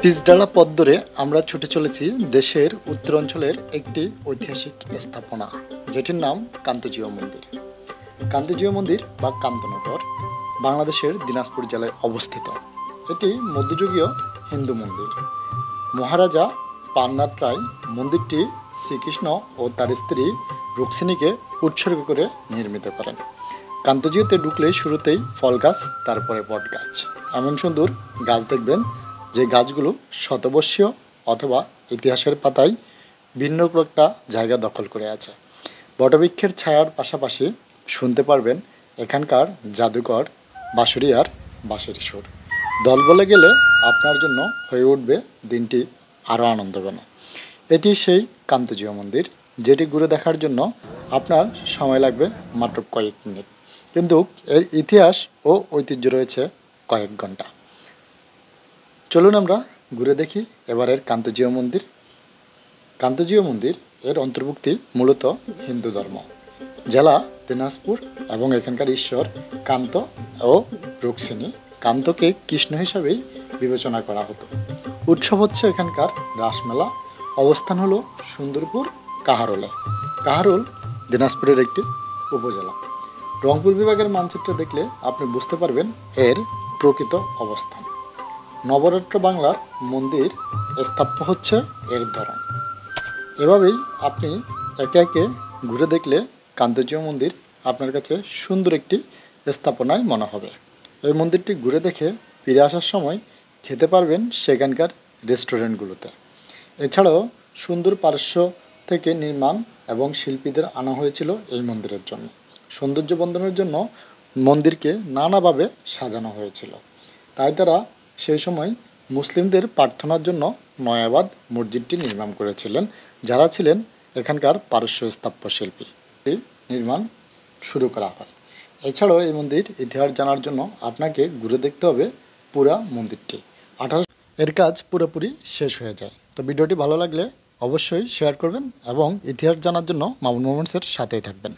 পিচঢালা পথ ধরে আমরা ছুটে চলেছি দেশের উত্তরাঞ্চলের একটি ঐতিহাসিক স্থাপনা, যেটির নাম কান্তজিউ মন্দির। কান্তজিউ মন্দির বা কান্তনগর বাংলাদেশের দিনাজপুর জেলায় অবস্থিত। এটি মধ্যযুগীয় হিন্দু মন্দির। মহারাজা পান্নাট রায় মন্দিরটি শ্রীকৃষ্ণ ও তার স্ত্রী রুক্মিণীকে উৎসর্গ করে নির্মিত করেন। কান্তজিউতে ঢুকলে শুরুতেই ফল গাছ, তারপরে বট গাছ। এমন সুন্দর গাছ দেখবেন যে গাছগুলো শতবর্ষীয় অথবা ইতিহাসের পাতায় ভিন্ন একটা জায়গা দখল করে আছে। বটবৃক্ষের ছায়ার পাশাপাশি শুনতে পারবেন এখানকার জাদুকর বাঁশুড়িয়ার বাঁশির সুর। দল বলে গেলে আপনার জন্য হয়ে উঠবে দিনটি আরও আনন্দঘন। এটি সেই কান্তজিউ মন্দির, যেটি ঘুরে দেখার জন্য আপনার সময় লাগবে মাত্র কয়েক মিনিট, কিন্তু এর ইতিহাস ও ঐতিহ্য রয়েছে কয়েক ঘন্টা। চলুন আমরা ঘুরে দেখি এবারের কান্তজিউ মন্দির। কান্তজিউ মন্দির এর অন্তর্ভুক্তি মূলত হিন্দু ধর্ম। জেলা দিনাজপুর এবং এখানকার ঈশ্বর কান্ত ও রুক্মিণী। কান্তকে কৃষ্ণ হিসাবেই বিবেচনা করা হতো। উৎসব হচ্ছে এখানকার রাসমেলা। অবস্থান হলো সুন্দরপুর কাহারোলে। কাহারোল দিনাজপুরের একটি উপজেলা। রংপুর বিভাগের মানচিত্র দেখলে আপনি বুঝতে পারবেন এর প্রকৃত অবস্থান। নবরাত্র বাংলার মন্দির স্থাপ্য হচ্ছে এর ধরন। এভাবেই আপনি একে একে ঘুরে দেখলে কান্তজিউ মন্দির আপনার কাছে সুন্দর একটি স্থাপনায় মনে হবে। এই মন্দিরটি ঘুরে দেখে ফিরে আসার সময় খেতে পারবেন সেখানকার রেস্টুরেন্টগুলোতে। এছাড়াও সুন্দর পার্শ্ব থেকে নির্মাণ এবং শিল্পীদের আনা হয়েছিল এই মন্দিরের জন্য। সৌন্দর্য বর্ধনের জন্য মন্দিরকে নানাভাবে সাজানো হয়েছিল। তাই তারা সেই সময় মুসলিমদের প্রার্থনার জন্য নয়াবাদ মসজিদটি নির্মাণ করেছিলেন, যারা ছিলেন এখানকার পারস্য স্থাপত্য শিল্পী। নির্মাণ শুরু করা হয়। এছাড়াও এই মন্দির ইতিহাস জানার জন্য আপনাকে ঘুরে দেখতে হবে পুরা মন্দিরটি। এর কাজ পুরোপুরি শেষ হয়ে যায়। তো ভিডিওটি ভালো লাগলে অবশ্যই শেয়ার করবেন এবং ইতিহাস জানার জন্য মামুন মোমেন্টসের সাথেই থাকবেন।